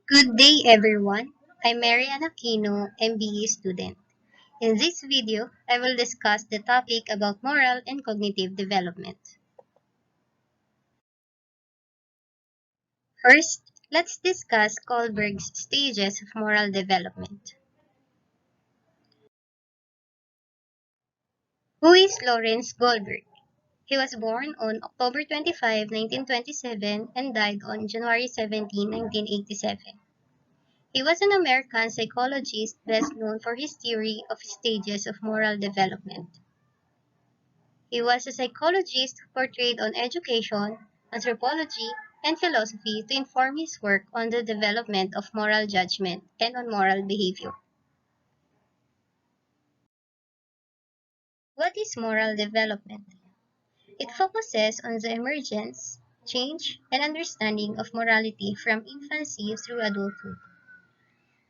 Good day, everyone. I'm Marian Aquino, MBA student. In this video, I will discuss the topic about moral and cognitive development. First, let's discuss Kohlberg's stages of moral development. Who is Lawrence Goldberg? He was born on October 25, 1927 and died on January 17, 1987. He was an American psychologist best known for his theory of stages of moral development. He was a psychologist who portrayed on education, anthropology, and philosophy to inform his work on the development of moral judgment and on moral behavior. What is moral development? It focuses on the emergence, change, and understanding of morality from infancy through adulthood.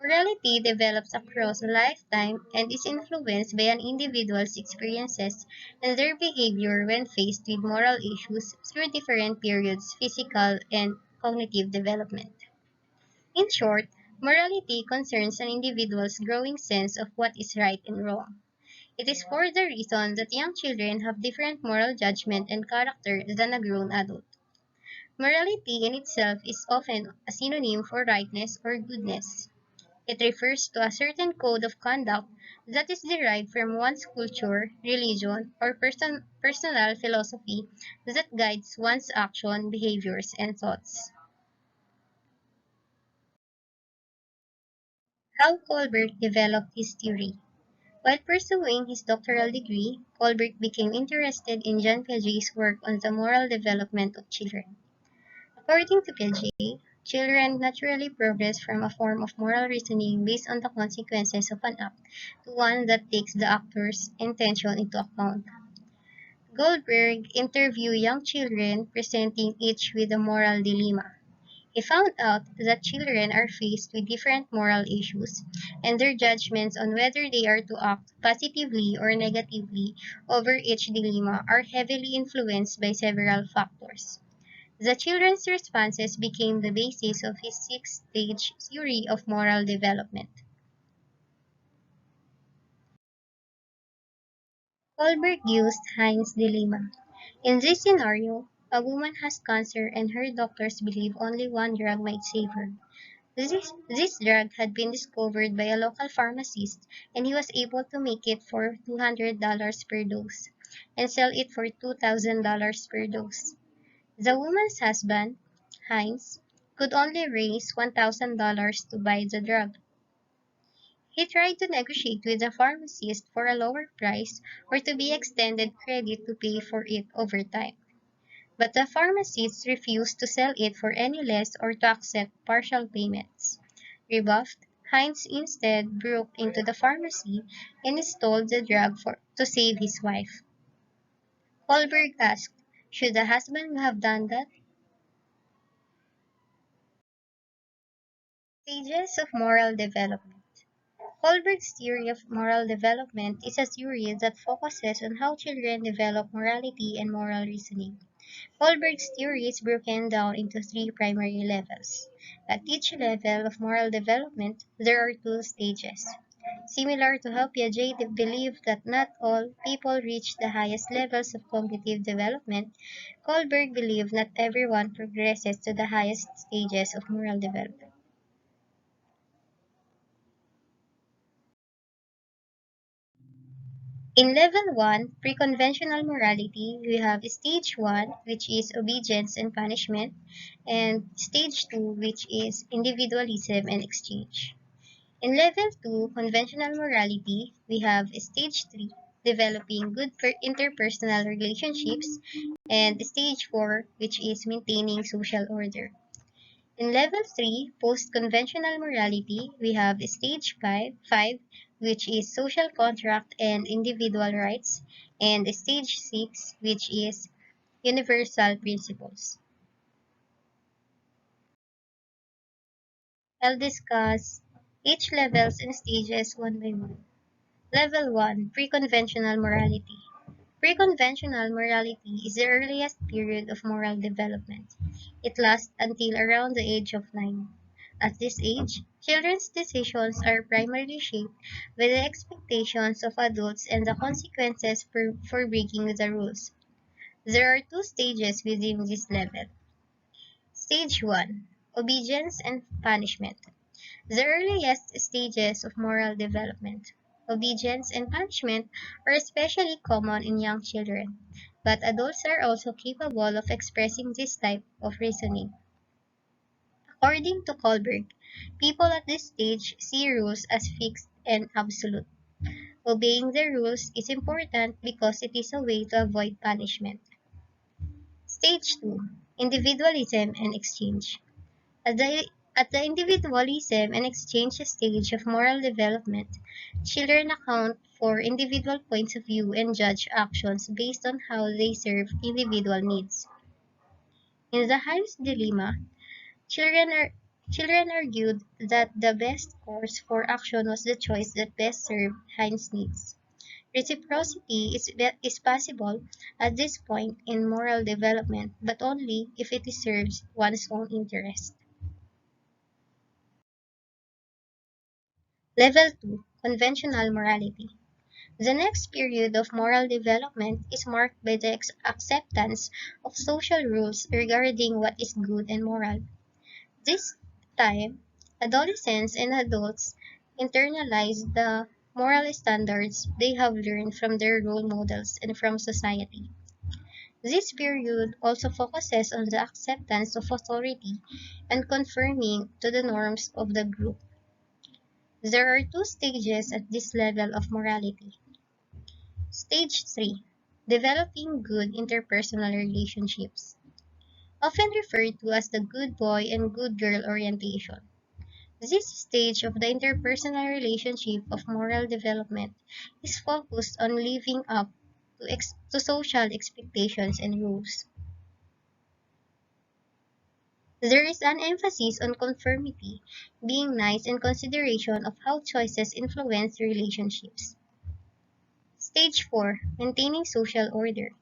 Morality develops across a lifetime and is influenced by an individual's experiences and their behavior when faced with moral issues through different periods, physical and cognitive development. In short, morality concerns an individual's growing sense of what is right and wrong. It is for the reason that young children have different moral judgment and character than a grown adult. Morality in itself is often a synonym for rightness or goodness. It refers to a certain code of conduct that is derived from one's culture, religion, or personal philosophy that guides one's action, behaviors, and thoughts. How Kohlberg developed his theory. While pursuing his doctoral degree, Kohlberg became interested in John Piaget's work on the moral development of children. According to Piaget, children naturally progress from a form of moral reasoning based on the consequences of an act to one that takes the actor's intention into account. Goldberg interviewed young children, presenting each with a moral dilemma. He found out that children are faced with different moral issues, and their judgments on whether they are to act positively or negatively over each dilemma are heavily influenced by several factors. The children's responses became the basis of his six-stage theory of moral development. Kohlberg used Heinz dilemma. In this scenario, a woman has cancer and her doctors believe only one drug might save her. This drug had been discovered by a local pharmacist and he was able to make it for $200 per dose and sell it for $2,000 per dose. The woman's husband, Heinz, could only raise $1,000 to buy the drug. He tried to negotiate with the pharmacist for a lower price or to be extended credit to pay for it over time. But the pharmacist refused to sell it for any less or to accept partial payments. Rebuffed, Heinz instead broke into the pharmacy and stole the drug to save his wife. Kohlberg asked, should the husband have done that? Stages of moral development. Kohlberg's theory of moral development is a theory that focuses on how children develop morality and moral reasoning. Kohlberg's theory is broken down into three primary levels. At each level of moral development, there are two stages. Similar to how Piaget believed that not all people reach the highest levels of cognitive development, Kohlberg believed not everyone progresses to the highest stages of moral development. In level 1, pre-conventional morality, we have stage 1, which is obedience and punishment, and stage 2, which is individualism and exchange. In level 2, conventional morality, we have stage 3, developing good interpersonal relationships, and stage 4, which is maintaining social order. In level 3, post-conventional morality, we have stage 5, which is social contract and individual rights, and stage 6, which is universal principles. I'll discuss each levels and stages one by one. Level 1, pre-conventional morality. Pre-conventional morality is the earliest period of moral development. It lasts until around the age of 9. At this age, children's decisions are primarily shaped by the expectations of adults and the consequences for breaking the rules. There are two stages within this level. Stage 1: Obedience and Punishment. The earliest stages of moral development. Obedience and punishment are especially common in young children, but adults are also capable of expressing this type of reasoning. According to Kohlberg, people at this stage see rules as fixed and absolute. Obeying the rules is important because it is a way to avoid punishment. Stage 2: Individualism and Exchange. At the individualism and exchange stage of moral development, children account for individual points of view and judge actions based on how they serve individual needs. In the highest dilemma, children are children argued that the best course for action was the choice that best served Heinz needs. Reciprocity is possible at this point in moral development, but only if it serves one's own interest. Level 2: Conventional Morality. The next period of moral development is marked by the acceptance of social rules regarding what is good and moral. This time, adolescents and adults internalize the moral standards they have learned from their role models and from society. This period also focuses on the acceptance of authority and conforming to the norms of the group. There are two stages at this level of morality. Stage 3: Developing good interpersonal relationships. Often referred to as the good boy and good girl orientation. This stage of the interpersonal relationship of moral development is focused on living up to social expectations and rules. There is an emphasis on conformity, being nice, and consideration of how choices influence relationships. Stage 4: Maintaining social order.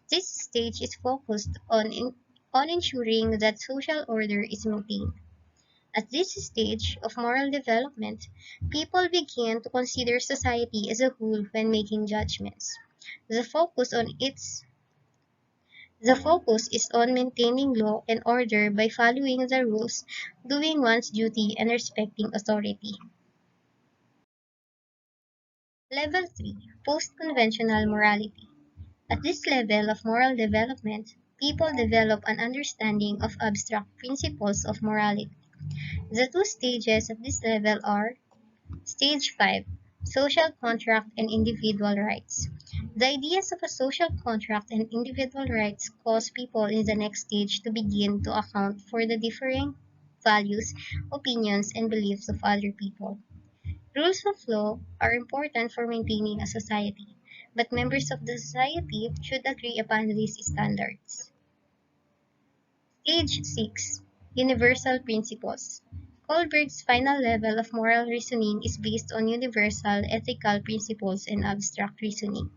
This stage is focused on ensuring that social order is maintained. At this stage of moral development, people begin to consider society as a whole when making judgments. The focus on its the focus is on maintaining law and order by following the rules, doing one's duty, and respecting authority. Level 3: Post-conventional morality. At this level of moral development, people develop an understanding of abstract principles of morality. The two stages at this level are: Stage 5: Social contract and individual rights. The ideas of a social contract and individual rights cause people in the next stage to begin to account for the differing values, opinions, and beliefs of other people. Rules of law are important for maintaining a society, but members of the society should agree upon these standards. Stage 6: Universal Principles. Kohlberg's final level of moral reasoning is based on universal ethical principles and abstract reasoning.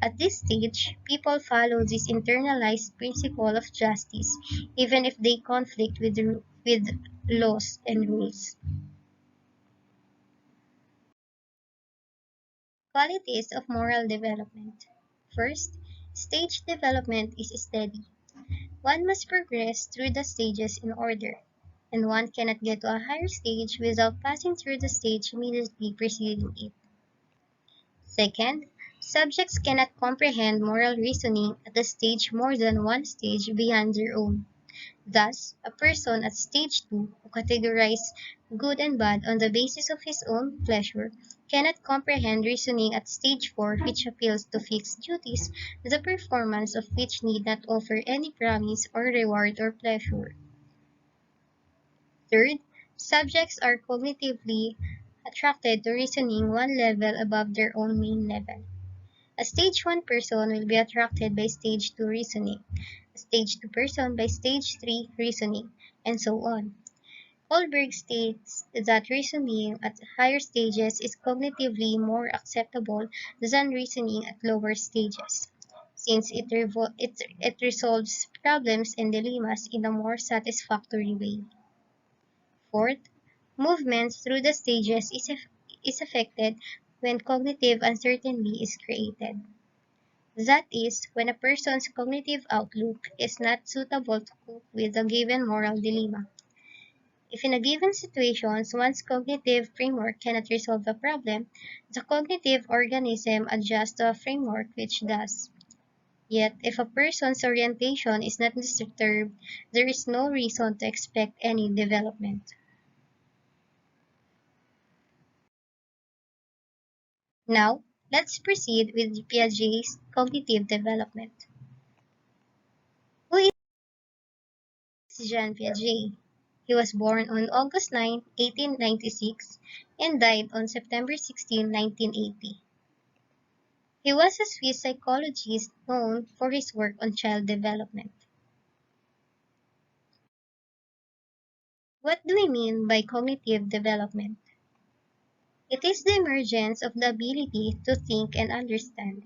At this stage, people follow this internalized principle of justice, even if they conflict with laws and rules. Qualities of moral development. First, stage development is steady. One must progress through the stages in order, and one cannot get to a higher stage without passing through the stage immediately preceding it. Second, subjects cannot comprehend moral reasoning at a stage more than one stage beyond their own. Thus, a person at stage 2 who categorizes good and bad on the basis of his own pleasure cannot comprehend reasoning at stage 4, which appeals to fixed duties, the performance of which need not offer any promise or reward or pleasure. Third, subjects are cognitively attracted to reasoning one level above their own main level. A stage 1 person will be attracted by stage 2 reasoning, a stage 2 person by stage 3 reasoning, and so on. Kohlberg states that reasoning at higher stages is cognitively more acceptable than reasoning at lower stages, since it resolves problems and dilemmas in a more satisfactory way. Fourth, movements through the stages is affected when cognitive uncertainty is created. That is, when a person's cognitive outlook is not suitable to cope with a given moral dilemma. If in a given situation one's cognitive framework cannot resolve a problem, the cognitive organism adjusts to a framework which does. Yet, if a person's orientation is not disturbed, there is no reason to expect any development. Now, let's proceed with Piaget's cognitive development. Who is Jean Piaget? He was born on August 9, 1896, and died on September 16, 1980. He was a Swiss psychologist known for his work on child development. What do we mean by cognitive development? It is the emergence of the ability to think and understand.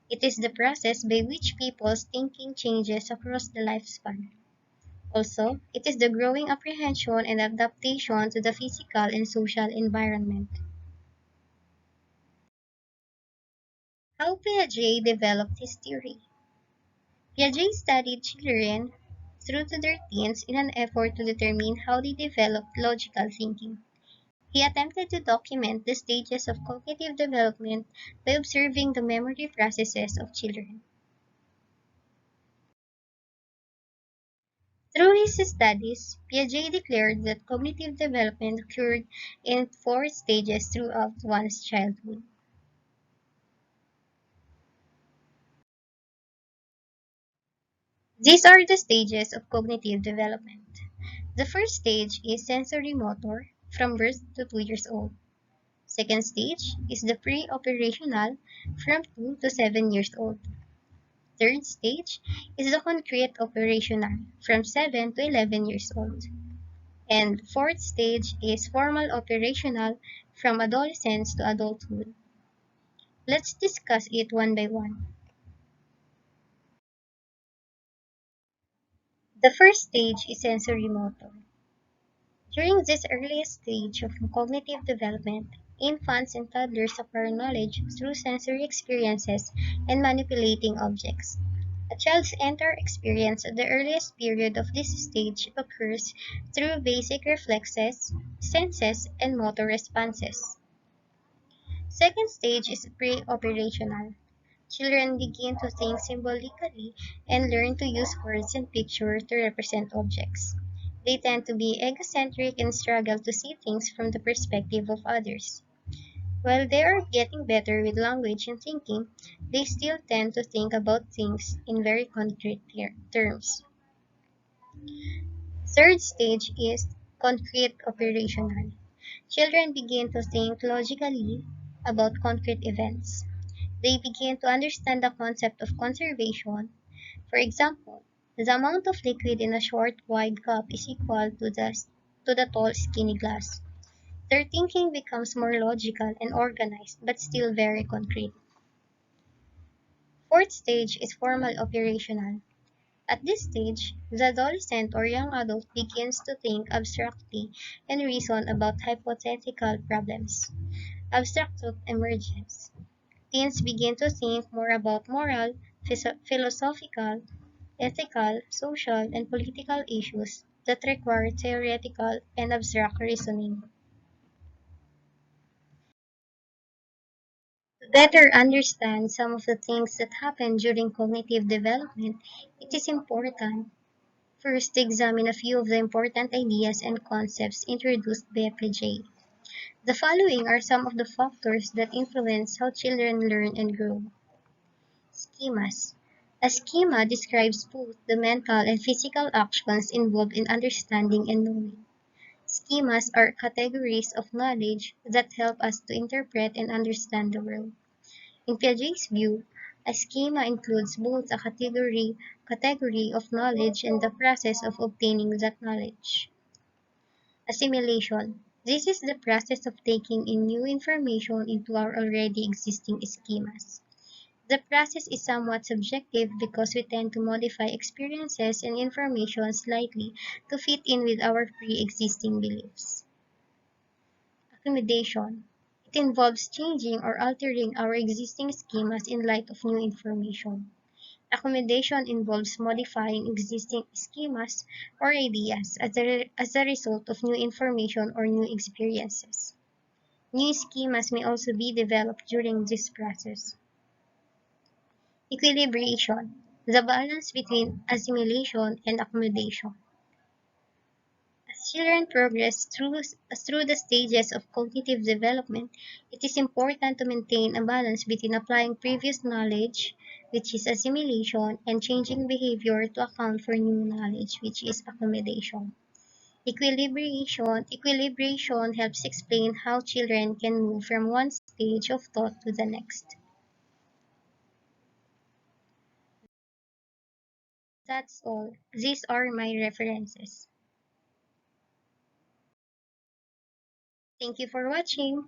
It is the process by which people's thinking changes across the lifespan. Also, it is the growing apprehension and adaptation to the physical and social environment. How Piaget developed his theory. Piaget studied children through to their teens in an effort to determine how they developed logical thinking. He attempted to document the stages of cognitive development by observing the memory processes of children. Through his studies, Piaget declared that cognitive development occurred in four stages throughout one's childhood. These are the stages of cognitive development. The first stage is sensory motor from birth to 2 years old. Second stage is the pre-operational from 2 to 7 years old. Third stage is the concrete operational from 7 to 11 years old. And fourth stage is formal operational from adolescence to adulthood. Let's discuss it one by one. The first stage is sensory motor. During this earliest stage of cognitive development, infants and toddlers acquire knowledge through sensory experiences and manipulating objects. A child's entire experience at the earliest period of this stage occurs through basic reflexes, senses, and motor responses. Second stage is pre-operational. Children begin to think symbolically and learn to use words and pictures to represent objects. They tend to be egocentric and struggle to see things from the perspective of others. While they are getting better with language and thinking, they still tend to think about things in very concrete terms. Third stage is concrete operational. Children begin to think logically about concrete events. They begin to understand the concept of conservation. For example, the amount of liquid in a short, wide cup is equal to the tall, skinny glass. Their thinking becomes more logical and organized, but still very concrete. Fourth stage is formal operational. At this stage, the adolescent or young adult begins to think abstractly and reason about hypothetical problems. Abstract thought emerges. Teens begin to think more about moral, philosophical, ethical, social, and political issues that require theoretical and abstract reasoning. To better understand some of the things that happen during cognitive development, it is important first to examine a few of the important ideas and concepts introduced by Piaget. The following are some of the factors that influence how children learn and grow. Schemas. A schema describes both the mental and physical actions involved in understanding and knowing. Schemas are categories of knowledge that help us to interpret and understand the world. In Piaget's view, a schema includes both a category of knowledge and the process of obtaining that knowledge. Assimilation. This is the process of taking in new information into our already existing schemas. The process is somewhat subjective because we tend to modify experiences and information slightly to fit in with our pre-existing beliefs. Accommodation. It involves changing or altering our existing schemas in light of new information. Accommodation involves modifying existing schemas or ideas as a result of new information or new experiences. New schemas may also be developed during this process. Equilibration, the balance between assimilation and accommodation. As children progress through the stages of cognitive development, it is important to maintain a balance between applying previous knowledge, which is assimilation, and changing behavior to account for new knowledge, which is accommodation. Equilibration helps explain how children can move from one stage of thought to the next. That's all. These are my references. Thank you for watching.